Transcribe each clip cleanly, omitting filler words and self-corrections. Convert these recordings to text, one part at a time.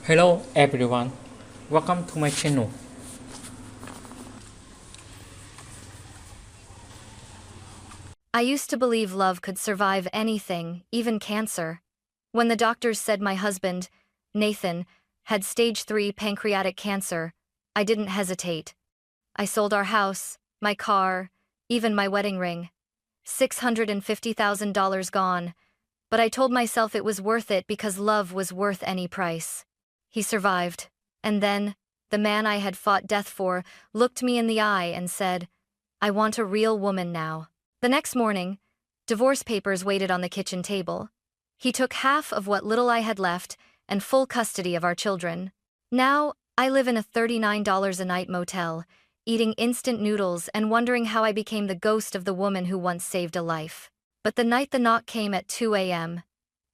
Hello everyone, welcome to my channel. I used to believe love could survive anything, even cancer. When the doctors said my husband, Nathan, had stage 3 pancreatic cancer, I didn't hesitate. I sold our house, my car, even my wedding ring. $650,000 gone, but I told myself it was worth it because love was worth any price. He survived, and then, the man I had fought death for looked me in the eye and said, "I want a real woman now." The next morning, divorce papers waited on the kitchen table. He took half of what little I had left and full custody of our children. Now, I live in a $39 a night motel, eating instant noodles and wondering how I became the ghost of the woman who once saved a life. But the night the knock came at 2 a.m.,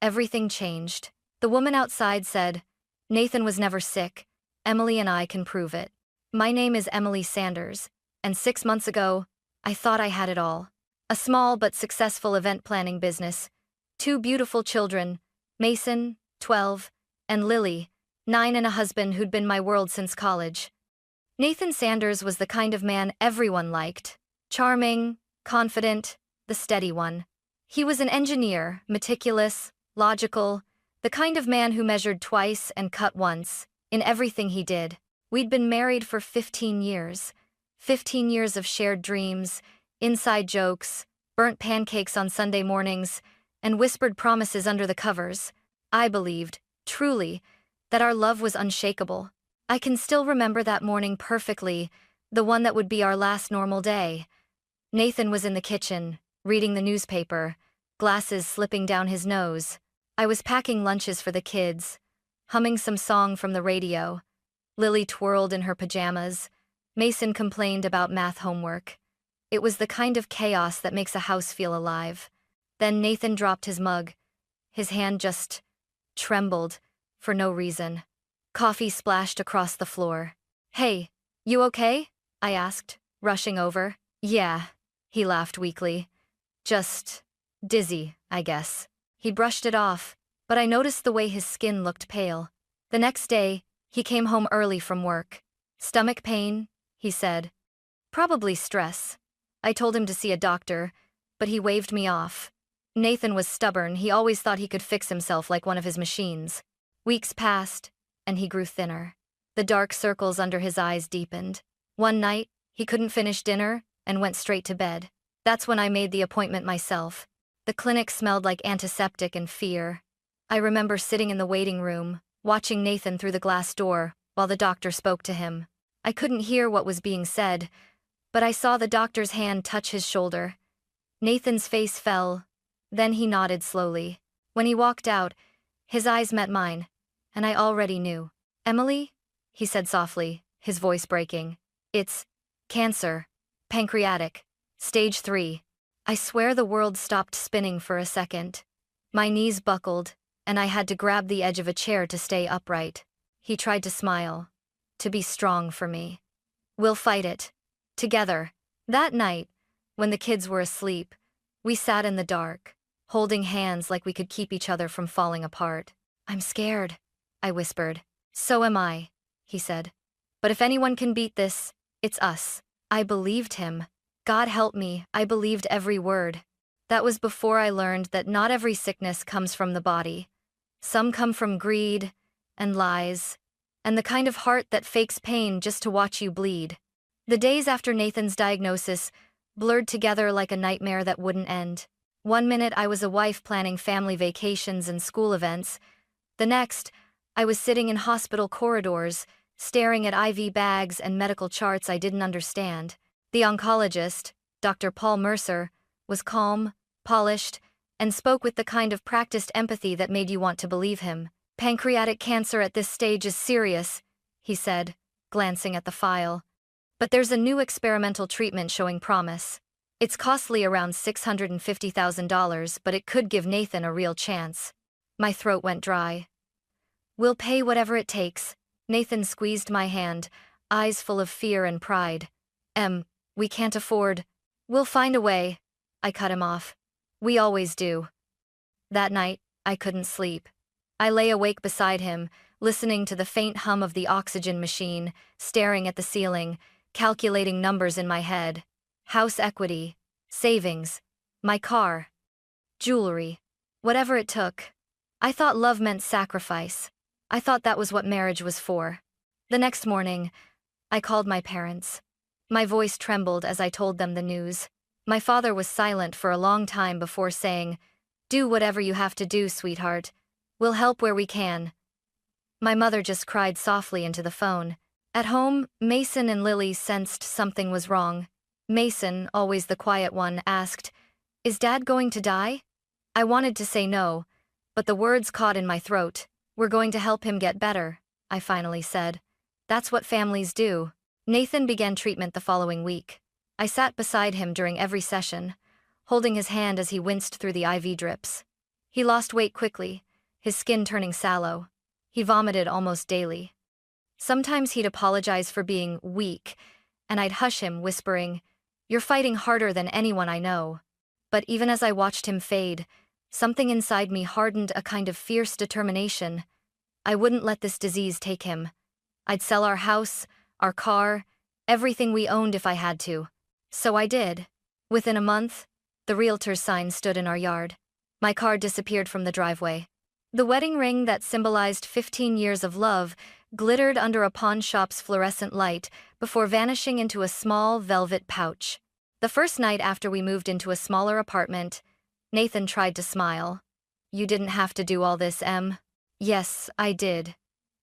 everything changed. The woman outside said, "Nathan was never sick. Emily and I can prove it. My name is Emily Sanders, and 6 months ago, I thought I had it all. A small but successful event planning business. 2 beautiful children, Mason, 12, and Lily, 9, and a husband who'd been my world since college. Nathan Sanders was the kind of man everyone liked. Charming, confident, the steady one. He was an engineer, meticulous, logical, the kind of man who measured twice and cut once, in everything he did. We'd been married for 15 years. 15 years of shared dreams, inside jokes, burnt pancakes on Sunday mornings, and whispered promises under the covers. I believed, truly, that our love was unshakable. I can still remember that morning perfectly, the one that would be our last normal day. Nathan was in the kitchen, reading the newspaper, glasses slipping down his nose. I was packing lunches for the kids, humming some song from the radio. Lily twirled in her pajamas. Mason complained about math homework. It was the kind of chaos that makes a house feel alive. Then Nathan dropped his mug. His hand just trembled, for no reason. Coffee splashed across the floor. "Hey, you okay?" I asked, rushing over. "Yeah," he laughed weakly. "Just dizzy, I guess." He brushed it off, but I noticed the way his skin looked pale. The next day, he came home early from work. "Stomach pain," he said. "Probably stress." I told him to see a doctor, but he waved me off. Nathan was stubborn. He always thought he could fix himself like one of his machines. Weeks passed, and he grew thinner. The dark circles under his eyes deepened. One night, he couldn't finish dinner and went straight to bed. That's when I made the appointment myself. The clinic smelled like antiseptic and fear. I remember sitting in the waiting room, watching Nathan through the glass door while the doctor spoke to him. I couldn't hear what was being said, but I saw the doctor's hand touch his shoulder. Nathan's face fell, then he nodded slowly. When he walked out, his eyes met mine, and I already knew. "Emily?" he said softly, his voice breaking. "It's cancer. Pancreatic. Stage 3. I swear the world stopped spinning for a second. My knees buckled, and I had to grab the edge of a chair to stay upright. He tried to smile, to be strong for me. "We'll fight it. Together." That night, when the kids were asleep, we sat in the dark, holding hands like we could keep each other from falling apart. "I'm scared," I whispered. "So am I," he said. "But if anyone can beat this, it's us." I believed him. God help me, I believed every word. That was before I learned that not every sickness comes from the body. Some come from greed and lies, and the kind of heart that fakes pain just to watch you bleed. The days after Nathan's diagnosis blurred together like a nightmare that wouldn't end. One minute I was a wife planning family vacations and school events. The next, I was sitting in hospital corridors, staring at IV bags and medical charts I didn't understand. The oncologist, Dr. Paul Mercer, was calm, polished, and spoke with the kind of practiced empathy that made you want to believe him. "Pancreatic cancer at this stage is serious," he said, glancing at the file. "But there's a new experimental treatment showing promise. It's costly around $650,000, but it could give Nathan a real chance." My throat went dry. "We'll pay whatever it takes." Nathan squeezed my hand, eyes full of fear and pride. We can't afford." "We'll find a way," I cut him off. "We always do." That night, I couldn't sleep. I lay awake beside him, listening to the faint hum of the oxygen machine, staring at the ceiling, calculating numbers in my head. House equity, savings, my car, jewelry, whatever it took. I thought love meant sacrifice. I thought that was what marriage was for. The next morning, I called my parents. My voice trembled as I told them the news. My father was silent for a long time before saying, "Do whatever you have to do, sweetheart. We'll help where we can." My mother just cried softly into the phone. At home, Mason and Lily sensed something was wrong. Mason, always the quiet one, asked, "Is Dad going to die?" I wanted to say no, but the words caught in my throat. "We're going to help him get better," I finally said. "That's what families do." Nathan began treatment the following week. I sat beside him during every session, holding his hand as he winced through the IV drips. He lost weight quickly, his skin turning sallow. He vomited almost daily. Sometimes he'd apologize for being weak, and I'd hush him, whispering, "You're fighting harder than anyone I know." But even as I watched him fade, something inside me hardened a kind of fierce determination. I wouldn't let this disease take him. I'd sell our house, our car, everything we owned if I had to. So I did. Within a month, the realtor's sign stood in our yard. My car disappeared from the driveway. The wedding ring that symbolized 15 years of love glittered under a pawn shop's fluorescent light before vanishing into a small velvet pouch. The first night after we moved into a smaller apartment, Nathan tried to smile. "You didn't have to do all this, Em." "Yes, I did,"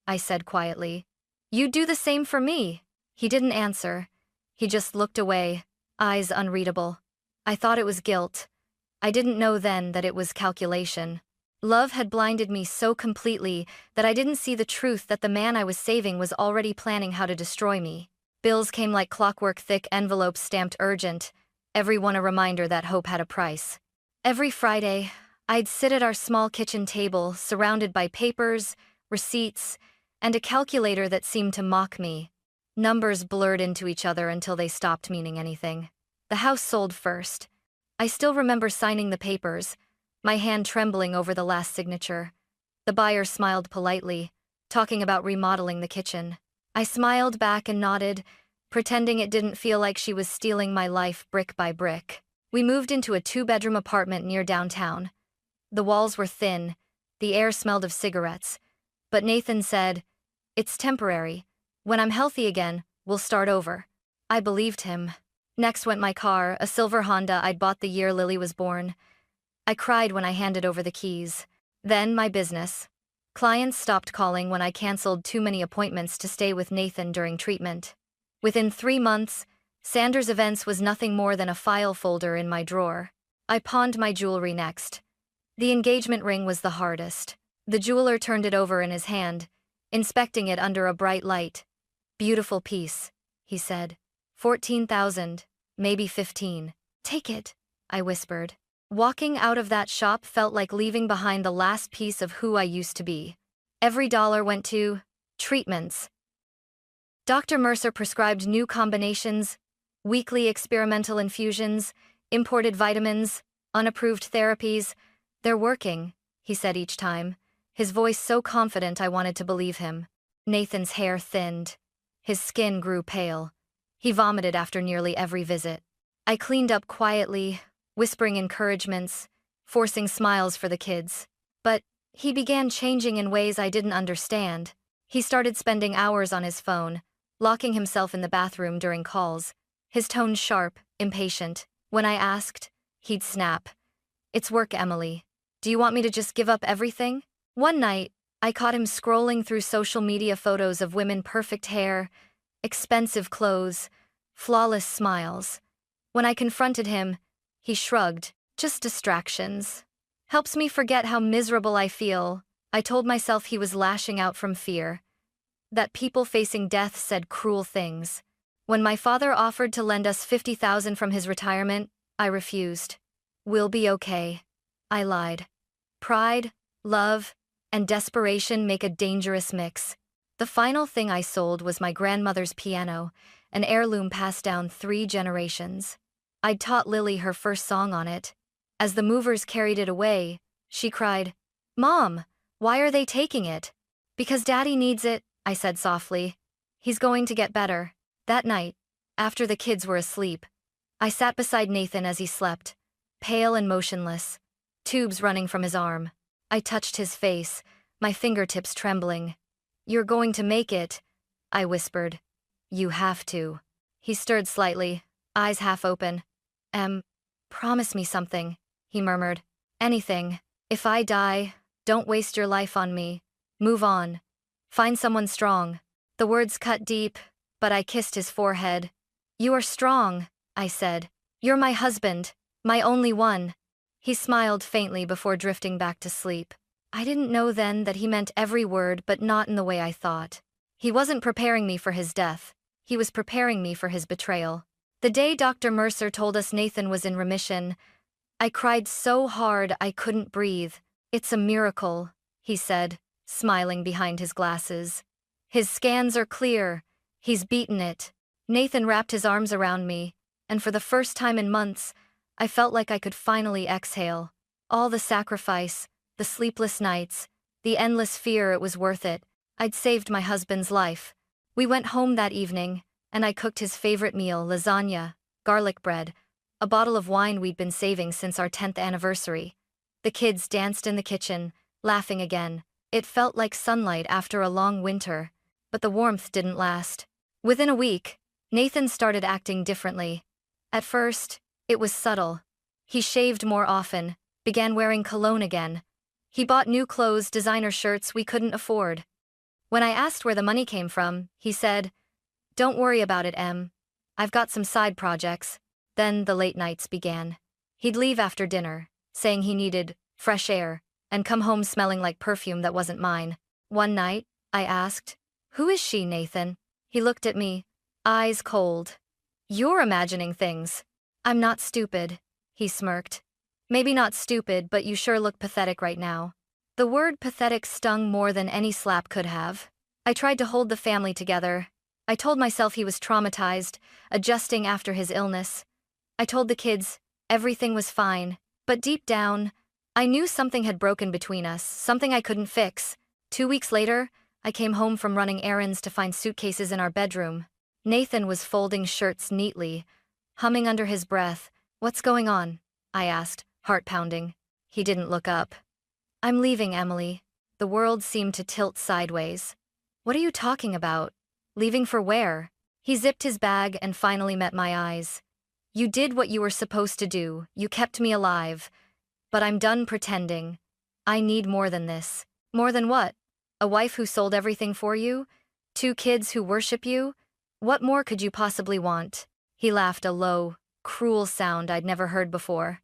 I said quietly. "You'd do the same for me." He didn't answer. He just looked away, eyes unreadable. I thought it was guilt. I didn't know then that it was calculation. Love had blinded me so completely that I didn't see the truth that the man I was saving was already planning how to destroy me. Bills came like clockwork, thick envelopes stamped urgent, every one a reminder that hope had a price. Every Friday, I'd sit at our small kitchen table, surrounded by papers, receipts, and a calculator that seemed to mock me. Numbers blurred into each other until they stopped meaning anything. The house sold first. I still remember signing the papers, my hand trembling over the last signature. The buyer smiled politely, talking about remodeling the kitchen. I smiled back and nodded, pretending it didn't feel like she was stealing my life brick by brick. We moved into a 2-bedroom apartment near downtown. The walls were thin, the air smelled of cigarettes. But Nathan said, "It's temporary. When I'm healthy again, we'll start over." I believed him. Next went my car, a silver Honda I'd bought the year Lily was born. I cried when I handed over the keys. Then my business. Clients stopped calling when I canceled too many appointments to stay with Nathan during treatment. Within 3 months, Sanders Events was nothing more than a file folder in my drawer. I pawned my jewelry next. The engagement ring was the hardest. The jeweler turned it over in his hand, inspecting it under a bright light. "Beautiful piece," he said. 14,000, maybe 15. "Take it," I whispered. Walking out of that shop felt like leaving behind the last piece of who I used to be. Every dollar went to treatments. Dr. Mercer prescribed new combinations, weekly experimental infusions, imported vitamins, unapproved therapies. "They're working," he said each time, his voice so confident I wanted to believe him. Nathan's hair thinned. His skin grew pale. He vomited after nearly every visit. I cleaned up quietly, whispering encouragements, forcing smiles for the kids. But he began changing in ways I didn't understand. He started spending hours on his phone, locking himself in the bathroom during calls, his tone sharp, impatient. When I asked, he'd snap. "It's work, Emily. Do you want me to just give up everything?" One night, I caught him scrolling through social media photos of women, perfect hair, expensive clothes, flawless smiles. When I confronted him, he shrugged. "Just distractions. Helps me forget how miserable I feel." I told myself he was lashing out from fear, that people facing death said cruel things. When my father offered to lend us 50,000 from his retirement, I refused. "We'll be okay," I lied. Pride, love, and desperation make a dangerous mix. The final thing I sold was my grandmother's piano, an heirloom passed down 3 generations. I'd taught Lily her first song on it. As the movers carried it away, she cried, "Mom, why are they taking it?" Because Daddy needs it, I said softly. He's going to get better. That night, after the kids were asleep, I sat beside Nathan as he slept, pale and motionless, tubes running from his arm. I touched his face, my fingertips trembling. "You're going to make it," I whispered. "You have to." He stirred slightly, eyes half open. Promise me something," he murmured. "Anything. If I die, don't waste your life on me. Move on. Find someone strong." The words cut deep, but I kissed his forehead. "You are strong," I said. "You're my husband, my only one." He smiled faintly before drifting back to sleep. I didn't know then that he meant every word, but not in the way I thought. He wasn't preparing me for his death. He was preparing me for his betrayal. The day Dr. Mercer told us Nathan was in remission, I cried so hard I couldn't breathe. "It's a miracle," he said, smiling behind his glasses. "His scans are clear. He's beaten it." Nathan wrapped his arms around me, and for the first time in months, I felt like I could finally exhale. All the sacrifice, the sleepless nights, the endless fear, it was worth it. I'd saved my husband's life. We went home that evening, and I cooked his favorite meal, lasagna, garlic bread, a bottle of wine we'd been saving since our 10th anniversary. The kids danced in the kitchen, laughing again. It felt like sunlight after a long winter, but the warmth didn't last. Within a week, Nathan started acting differently. At first, it was subtle. He shaved more often, began wearing cologne again. He bought new clothes, designer shirts we couldn't afford. When I asked where the money came from, he said, "Don't worry about it, Em. I've got some side projects." Then the late nights began. He'd leave after dinner, saying he needed fresh air, and come home smelling like perfume that wasn't mine. One night, I asked, "Who is she, Nathan?" He looked at me, eyes cold. "You're imagining things." "I'm not stupid," he smirked. "Maybe not stupid, but you sure look pathetic right now." The word pathetic stung more than any slap could have. I tried to hold the family together. I told myself he was traumatized, adjusting after his illness. I told the kids everything was fine, but deep down, I knew something had broken between us, something I couldn't fix. 2 weeks later, I came home from running errands to find suitcases in our bedroom. Nathan was folding shirts neatly, humming under his breath. "What's going on?" I asked, heart pounding. He didn't look up. "I'm leaving, Emily." The world seemed to tilt sideways. "What are you talking about? Leaving for where?" He zipped his bag and finally met my eyes. "You did what you were supposed to do. You kept me alive. But I'm done pretending. I need more than this." "More than what? A wife who sold everything for you? 2 kids who worship you? What more could you possibly want?" He laughed, a low, cruel sound I'd never heard before.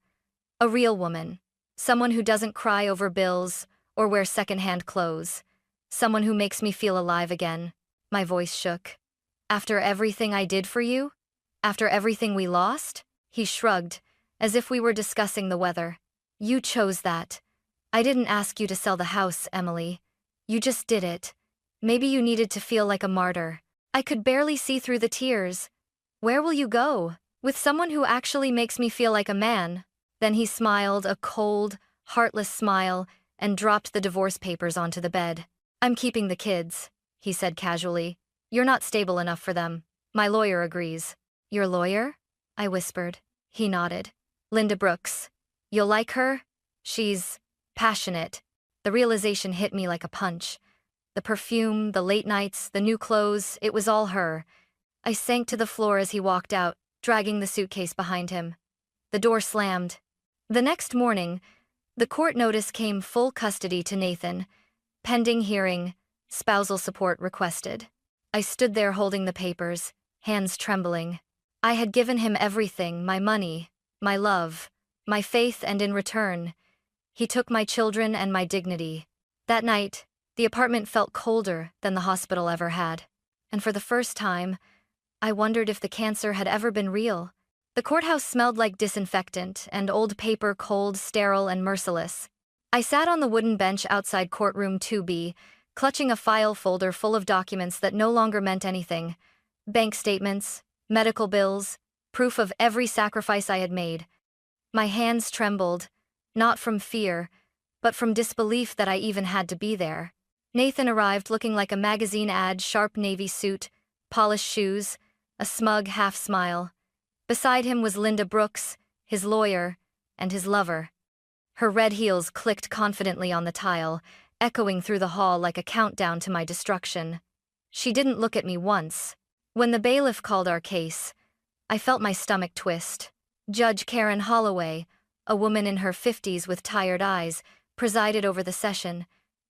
"A real woman. Someone who doesn't cry over bills or wear secondhand clothes. Someone who makes me feel alive again." My voice shook. "After everything I did for you? After everything we lost?" He shrugged, as if we were discussing the weather. "You chose that. I didn't ask you to sell the house, Emily. You just did it. Maybe you needed to feel like a martyr." I could barely see through the tears. "Where will you go? With someone who actually makes me feel like a man?" Then he smiled, a cold, heartless smile, and dropped the divorce papers onto the bed. "I'm keeping the kids," he said casually. "You're not stable enough for them. My lawyer agrees." "Your lawyer?" I whispered. He nodded. "Linda Brooks. You'll like her? She's passionate." The realization hit me like a punch. The perfume, the late nights, the new clothes, it was all her. I sank to the floor as he walked out, dragging the suitcase behind him. The door slammed. The next morning, the court notice came: full custody to Nathan. Pending hearing, spousal support requested. I stood there holding the papers, hands trembling. I had given him everything: my money, my love, my faith, and in return, he took my children and my dignity. That night, the apartment felt colder than the hospital ever had. And for the first time, I wondered if the cancer had ever been real. The courthouse smelled like disinfectant and old paper, cold, sterile, and merciless. I sat on the wooden bench outside courtroom 2B, clutching a file folder full of documents that no longer meant anything. Bank statements, medical bills, proof of every sacrifice I had made. My hands trembled, not from fear, but from disbelief that I even had to be there. Nathan arrived looking like a magazine ad, sharp navy suit, polished shoes, a smug half-smile. Beside him was Linda Brooks, his lawyer, and his lover. Her red heels clicked confidently on the tile, echoing through the hall like a countdown to my destruction. She didn't look at me once. When the bailiff called our case, I felt my stomach twist. Judge Karen Holloway, a woman in her 50s with tired eyes, presided over the session.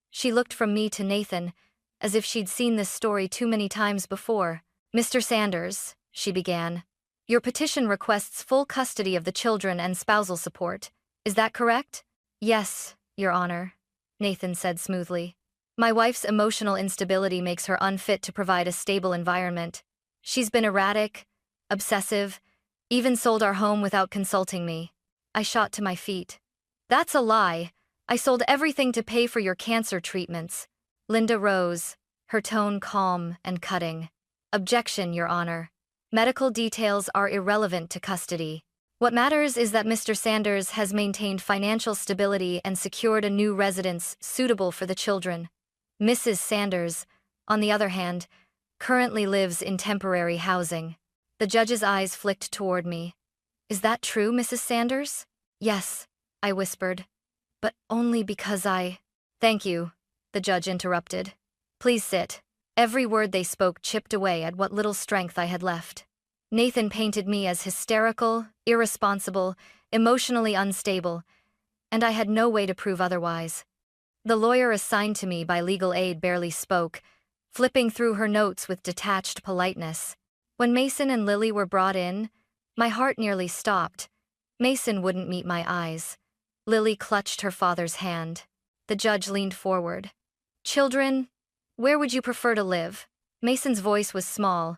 She looked from me to Nathan, as if she'd seen this story too many times before. "Mr. Sanders," she began, "your petition requests full custody of the children and spousal support. Is that correct?" "Yes, Your Honor," Nathan said smoothly. "My wife's emotional instability makes her unfit to provide a stable environment. She's been erratic, obsessive, even sold our home without consulting me." I shot to my feet. "That's a lie. I sold everything to pay for your cancer treatments." Linda rose, her tone calm and cutting. "Objection, Your Honor. Medical details are irrelevant to custody. What matters is that Mr. Sanders has maintained financial stability and secured a new residence suitable for the children. Mrs. Sanders, on the other hand, currently lives in temporary housing." The judge's eyes flicked toward me. "Is that true, Mrs. Sanders?" "Yes," I whispered. "But only because I—" "Thank you," the judge interrupted. "Please sit." Every word they spoke chipped away at what little strength I had left. Nathan painted me as hysterical, irresponsible, emotionally unstable, and I had no way to prove otherwise. The lawyer assigned to me by legal aid barely spoke, flipping through her notes with detached politeness. When Mason and Lily were brought in, my heart nearly stopped. Mason wouldn't meet my eyes. Lily clutched her father's hand. The judge leaned forward. "Children, where would you prefer to live?" Mason's voice was small.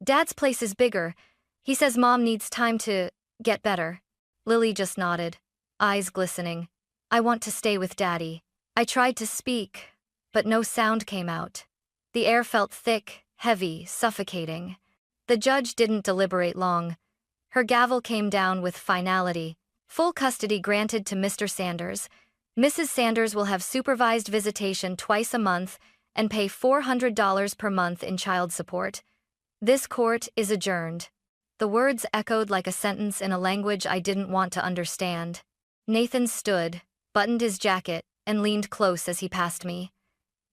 "Dad's place is bigger. He says Mom needs time to get better." Lily just nodded, eyes glistening. "I want to stay with Daddy." I tried to speak, but no sound came out. The air felt thick, heavy, suffocating. The judge didn't deliberate long. Her gavel came down with finality. "Full custody granted to Mr. Sanders. Mrs. Sanders will have supervised visitation twice a month and pay $400 per month in child support. This court is adjourned." The words echoed like a sentence in a language I didn't want to understand. Nathan stood, buttoned his jacket, and leaned close as he passed me.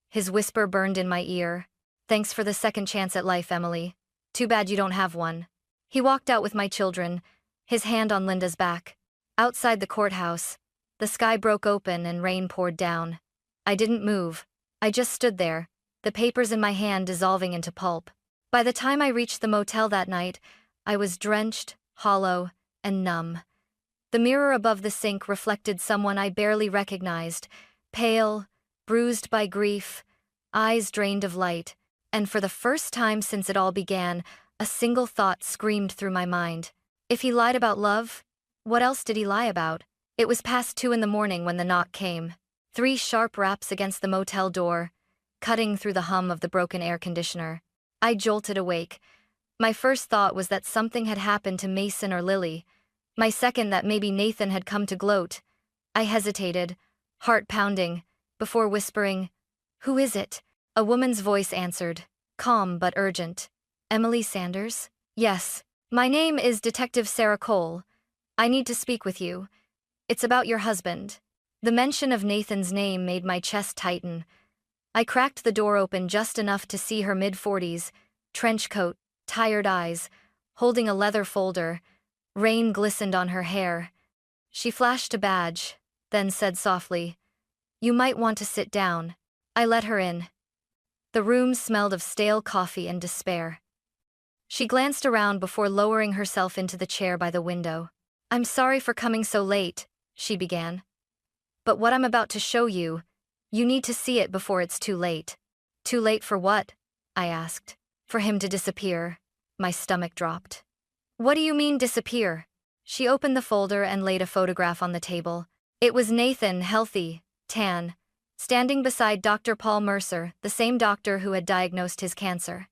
His whisper burned in my ear. "Thanks for the second chance at life, Emily. Too bad you don't have one." He walked out with my children, his hand on Linda's back. Outside the courthouse, the sky broke open and rain poured down. I didn't move. I just stood there, the papers in my hand dissolving into pulp. By the time I reached the motel that night, I was drenched, hollow, and numb. The mirror above the sink reflected someone I barely recognized, pale, bruised by grief, eyes drained of light, and for the first time since it all began, a single thought screamed through my mind. If he lied about love, what else did he lie about? It was past 2 in the morning when the knock came. 3 sharp raps against the motel door, cutting through the hum of the broken air conditioner. I jolted awake. My first thought was that something had happened to Mason or Lily. My second that maybe Nathan had come to gloat. I hesitated, heart pounding, before whispering, "Who is it?" A woman's voice answered, calm but urgent. "Emily Sanders?" "Yes. My name is Detective Sarah Cole. I need to speak with you. It's about your husband." The mention of Nathan's name made my chest tighten. I cracked the door open just enough to see her mid-40s, trench coat, tired eyes, holding a leather folder. Rain glistened on her hair. She flashed a badge, then said softly, "You might want to sit down." I let her in. The room smelled of stale coffee and despair. She glanced around before lowering herself into the chair by the window. "I'm sorry for coming so late," she began. "But what I'm about to show you, you need to see it before it's too late." "Too late for what?" I asked. "For him to disappear." My stomach dropped. "What do you mean disappear?" She opened the folder and laid a photograph on the table. It was Nathan, healthy, tan, standing beside Dr. Paul Mercer, the same doctor who had diagnosed his cancer.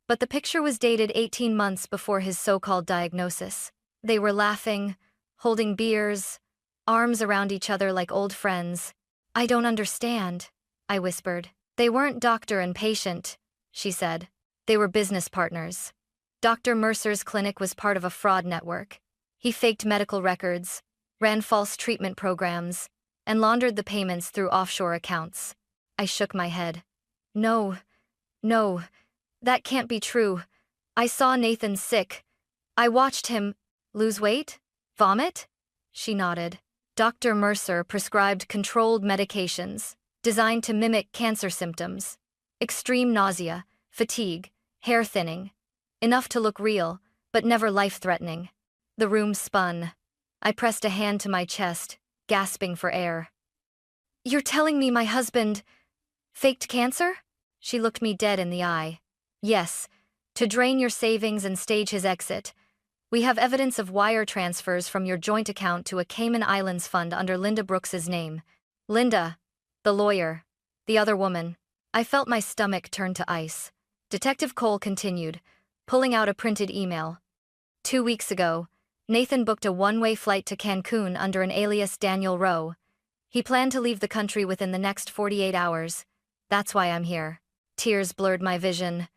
But the picture was dated 18 months before his so-called diagnosis. They were laughing, holding beers, arms around each other like old friends. "I don't understand," I whispered. They weren't doctor and patient, she said. They were business partners. Dr. Mercer's clinic was part of a fraud network. He faked medical records, ran false treatment programs, and laundered the payments through offshore accounts. I shook my head. No, no, that can't be true. I saw Nathan sick. I watched him lose weight? Vomit? She nodded. Dr. Mercer prescribed controlled medications designed to mimic cancer symptoms. Extreme nausea, fatigue, hair thinning. Enough to look real, but never life-threatening. The room spun. I pressed a hand to my chest, gasping for air. You're telling me my husband faked cancer? She looked me dead in the eye. Yes, to drain your savings and stage his exit. We have evidence of wire transfers from your joint account to a Cayman Islands fund under Linda Brooks's name. Linda, the lawyer, the other woman. I felt my stomach turn to ice. Detective Cole continued, pulling out a printed email. 2 weeks ago, Nathan booked a one-way flight to Cancun under an alias Daniel Rowe. He planned to leave the country within the next 48 hours. That's why I'm here. Tears blurred my vision.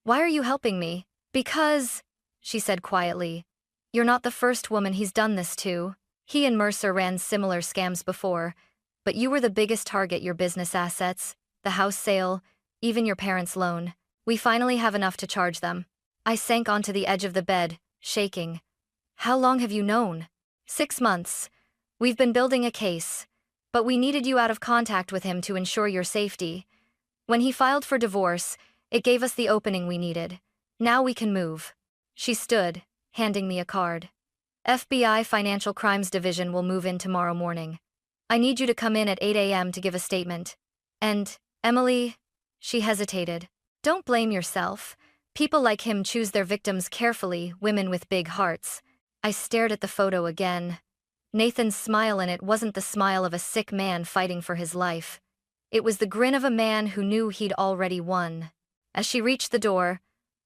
Why are you helping me? Because, she said quietly, you're not the first woman he's done this to. He and Mercer ran similar scams before, but you were the biggest target. Your business assets, the house sale, even your parents' loan. We finally have enough to charge them. I sank onto the edge of the bed, shaking. How long have you known? 6 months. We've been building a case, but we needed you out of contact with him to ensure your safety. When he filed for divorce, it gave us the opening we needed. Now we can move. She stood, handing me a card. FBI Financial Crimes Division will move in tomorrow morning. I need you to come in at 8 a.m. to give a statement. And, Emily, she hesitated. Don't blame yourself. People like him choose their victims carefully, women with big hearts. I stared at the photo again. Nathan's smile in it wasn't the smile of a sick man fighting for his life. It was the grin of a man who knew he'd already won. As she reached the door,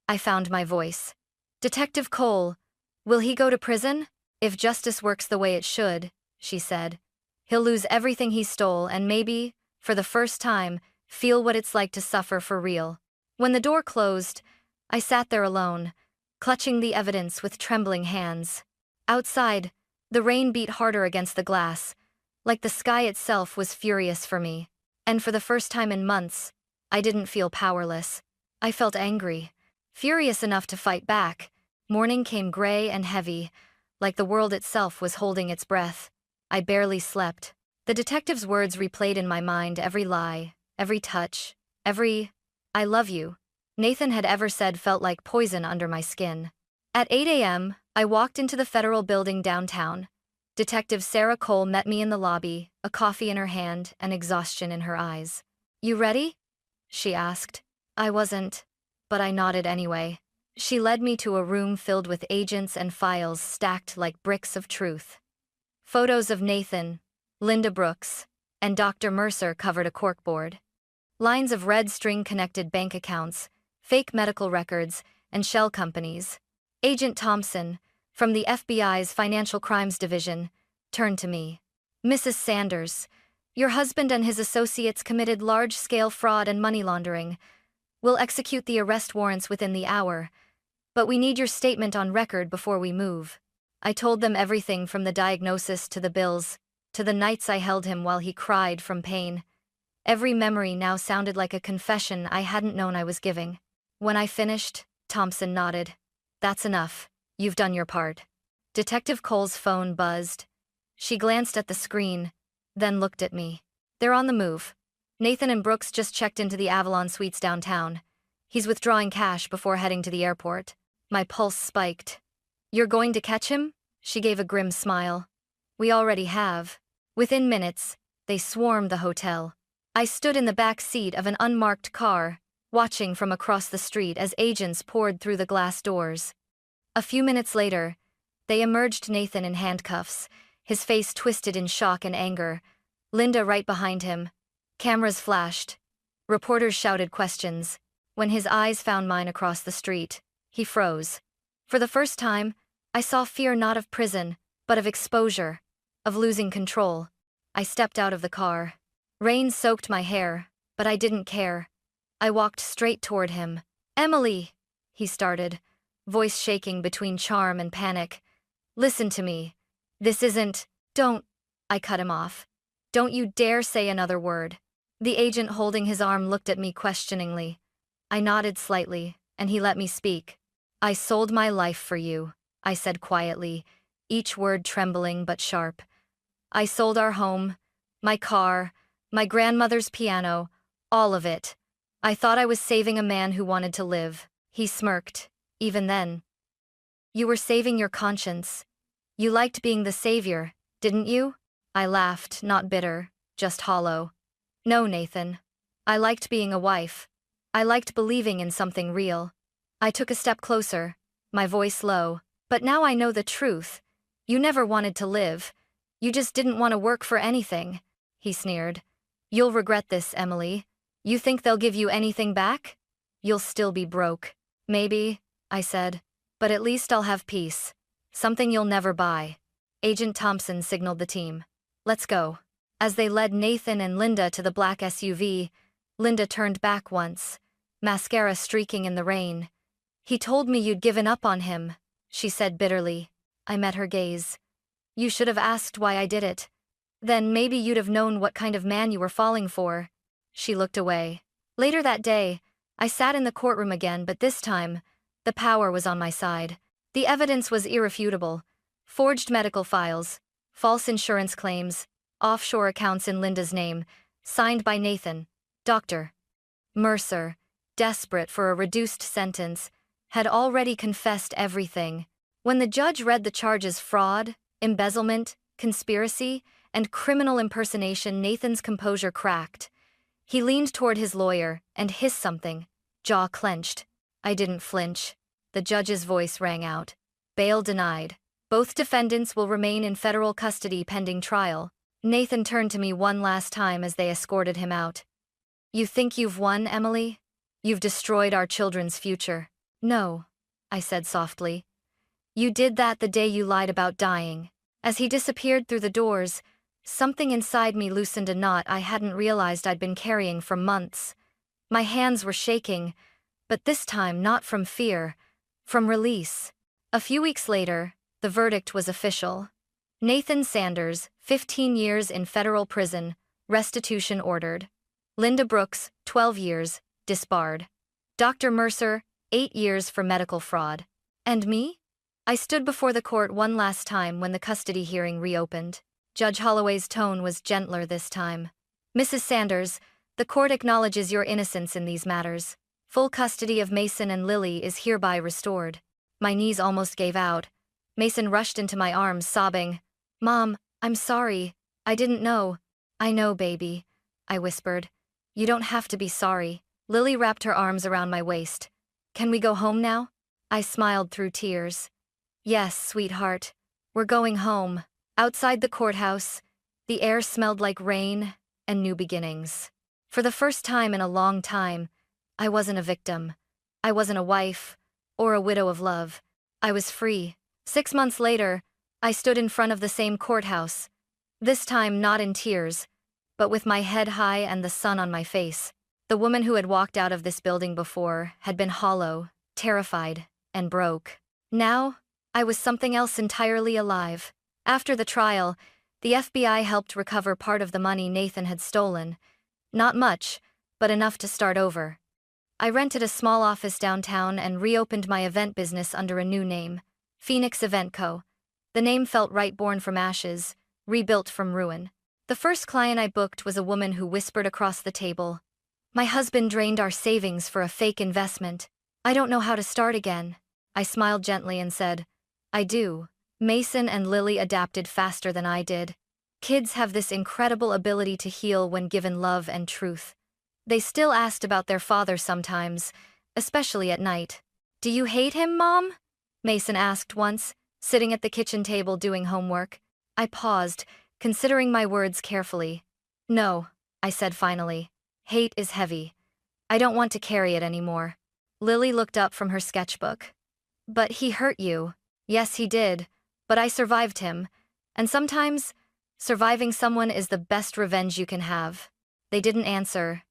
I found my voice. Detective Cole, will he go to prison? If justice works the way it should, she said. He'll lose everything he stole and maybe, for the first time, feel what it's like to suffer for real. When the door closed, I sat there alone, clutching the evidence with trembling hands. Outside, the rain beat harder against the glass, like the sky itself was furious for me. And for the first time in months, I didn't feel powerless. I felt angry, furious enough to fight back. Morning came gray and heavy, like the world itself was holding its breath. I barely slept. The detective's words replayed in my mind, every lie, every touch, every "I love you" Nathan had ever said felt like poison under my skin. At 8 a.m., I walked into the federal building downtown. Detective Sarah Cole met me in the lobby, a coffee in her hand and exhaustion in her eyes. You ready? She asked. I wasn't, but I nodded anyway. She led me to a room filled with agents and files stacked like bricks of truth. Photos of Nathan, Linda Brooks, and Dr. Mercer covered a corkboard. Lines of red string-connected bank accounts, fake medical records, and shell companies. Agent Thompson, from the FBI's Financial Crimes Division, turned to me. Mrs. Sanders, your husband and his associates committed large-scale fraud and money laundering. We'll execute the arrest warrants within the hour, but we need your statement on record before we move. I told them everything from the diagnosis to the bills, to the nights I held him while he cried from pain. Every memory now sounded like a confession I hadn't known I was giving. When I finished, Thompson nodded. That's enough. You've done your part. Detective Cole's phone buzzed. She glanced at the screen, then looked at me. They're on the move. Nathan and Brooks just checked into the Avalon Suites downtown. He's withdrawing cash before heading to the airport. My pulse spiked. You're going to catch him? She gave a grim smile. We already have. Within minutes, they swarmed the hotel. I stood in the back seat of an unmarked car, watching from across the street as agents poured through the glass doors. A few minutes later, they emerged, Nathan in handcuffs, his face twisted in shock and anger. Linda right behind him. Cameras flashed. Reporters shouted questions. When his eyes found mine across the street, he froze. For the first time, I saw fear not of prison, but of exposure, of losing control. I stepped out of the car. Rain soaked my hair, But I didn't care. I walked straight toward him. "Emily," he started, voice shaking between charm and panic. "Listen to me. This isn't— Don't—" I cut him off. "Don't you dare say another word." The agent holding his arm looked at me questioningly. I nodded slightly, and he let me speak. "I sold my life for you," I said quietly, each word trembling but sharp. "I sold our home, my car, my grandmother's piano, all of it. I thought I was saving a man who wanted to live." He smirked. "Even then, you were saving your conscience. You liked being the savior, didn't you?" I laughed, not bitter, just hollow. "No, Nathan. I liked being a wife. I liked believing in something real." I took a step closer, my voice low. "But now I know the truth. You never wanted to live. You just didn't want to work for anything." He sneered. "You'll regret this, Emily. You think they'll give you anything back? You'll still be broke." "Maybe," I said. "But at least I'll have peace. Something you'll never buy." Agent Thompson signaled the team. "Let's go." As they led Nathan and Linda to the black SUV, Linda turned back once, mascara streaking in the rain. "He told me you'd given up on him," she said bitterly. I met her gaze. "You should have asked why I did it. Then maybe you'd have known what kind of man you were falling for." She looked away. Later that day, I sat in the courtroom again, but this time, the power was on my side. The evidence was irrefutable. Forged medical files, false insurance claims, offshore accounts in Linda's name, signed by Nathan. Dr. Mercer, desperate for a reduced sentence, had already confessed everything. When the judge read the charges: fraud, embezzlement, conspiracy, and criminal impersonation, Nathan's composure cracked. He leaned toward his lawyer and hissed something, jaw clenched. I didn't flinch. The judge's voice rang out. "Bail denied. Both defendants will remain in federal custody pending trial." Nathan turned to me one last time as they escorted him out. "You think you've won, Emily? You've destroyed our children's future." "No," I said softly. "You did that the day you lied about dying." As he disappeared through the doors, something inside me loosened a knot I hadn't realized I'd been carrying for months. My hands were shaking, but this time not from fear, from release. A few weeks later, the verdict was official. Nathan Sanders, 15 years in federal prison, restitution ordered. Linda Brooks, 12 years, disbarred. Dr. Mercer, 8 years for medical fraud. And me? I stood before the court one last time when the custody hearing reopened. Judge Holloway's tone was gentler this time. "Mrs. Sanders, the court acknowledges your innocence in these matters. Full custody of Mason and Lily is hereby restored." My knees almost gave out. Mason rushed into my arms, sobbing. "Mom, I'm sorry. I didn't know." "I know, baby," I whispered. "You don't have to be sorry." Lily wrapped her arms around my waist. "Can we go home now?" I smiled through tears. "Yes, sweetheart. We're going home." Outside the courthouse, the air smelled like rain and new beginnings. For the first time in a long time, I wasn't a victim. I wasn't a wife or a widow of love. I was free. 6 months later, I stood in front of the same courthouse, this time not in tears, but with my head high and the sun on my face. The woman who had walked out of this building before had been hollow, terrified, and broke. Now, I was something else entirely alive. After the trial, the FBI helped recover part of the money Nathan had stolen. Not much, but enough to start over. I rented a small office downtown and reopened my event business under a new name, Phoenix Event Co. The name felt right, born from ashes, rebuilt from ruin. The first client I booked was a woman who whispered across the table, "My husband drained our savings for a fake investment. I don't know how to start again." I smiled gently and said, "I do." Mason and Lily adapted faster than I did. Kids have this incredible ability to heal when given love and truth. They still asked about their father sometimes, especially at night. "Do you hate him, Mom?" Mason asked once, sitting at the kitchen table doing homework. I paused, considering my words carefully. "No," I said finally. "Hate is heavy. I don't want to carry it anymore." Lily looked up from her sketchbook. "But he hurt you." "Yes, he did. But I survived him. And sometimes, surviving someone is the best revenge you can have." They didn't answer,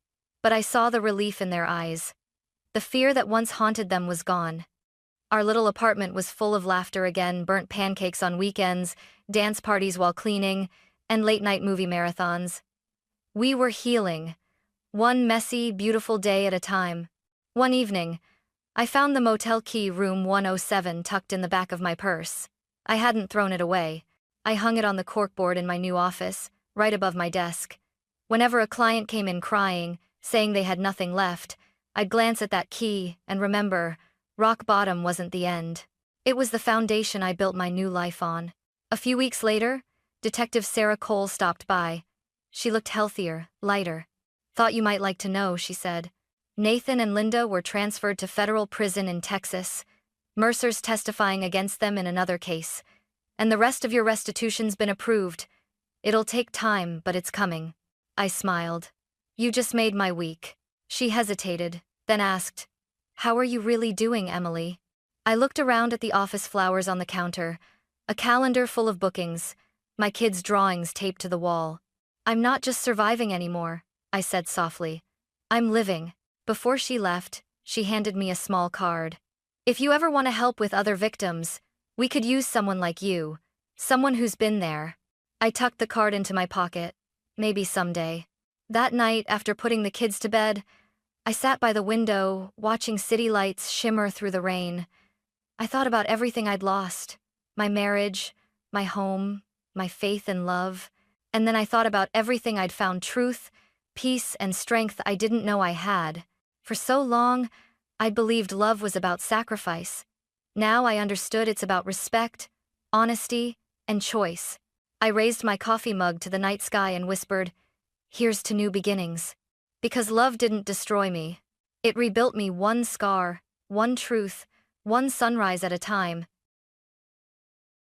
but I saw the relief in their eyes. The fear that once haunted them was gone. Our little apartment was full of laughter again, burnt pancakes on weekends, dance parties while cleaning, and late-night movie marathons. We were healing, one messy, beautiful day at a time. One evening, I found the motel key, room 107, tucked in the back of my purse. I hadn't thrown it away. I hung it on the corkboard in my new office, right above my desk. Whenever a client came in crying, saying they had nothing left, I'd glance at that key and remember, rock bottom wasn't the end. It was the foundation I built my new life on. A few weeks later, Detective Sarah Cole stopped by. She looked healthier, lighter. "Thought you might like to know," she said. "Nathan and Linda were transferred to federal prison in Texas. Mercer's testifying against them in another case. And the rest of your restitution's been approved. It'll take time, but it's coming." I smiled. "You just made my week." She hesitated, then asked, "How are you really doing, Emily?" I looked around at the office flowers on the counter, a calendar full of bookings, my kids' drawings taped to the wall. "I'm not just surviving anymore," I said softly. "I'm living." Before she left, she handed me a small card. "If you ever want to help with other victims, we could use someone like you, someone who's been there." I tucked the card into my pocket. Maybe someday. That night, after putting the kids to bed, I sat by the window, watching city lights shimmer through the rain. I thought about everything I'd lost. My marriage, my home, my faith and love. And then I thought about everything I'd found: truth, peace, and strength I didn't know I had. For so long, I believed love was about sacrifice. Now I understood it's about respect, honesty, and choice. I raised my coffee mug to the night sky and whispered, "Here's to new beginnings." Because love didn't destroy me. It rebuilt me, one scar, one truth, one sunrise at a time.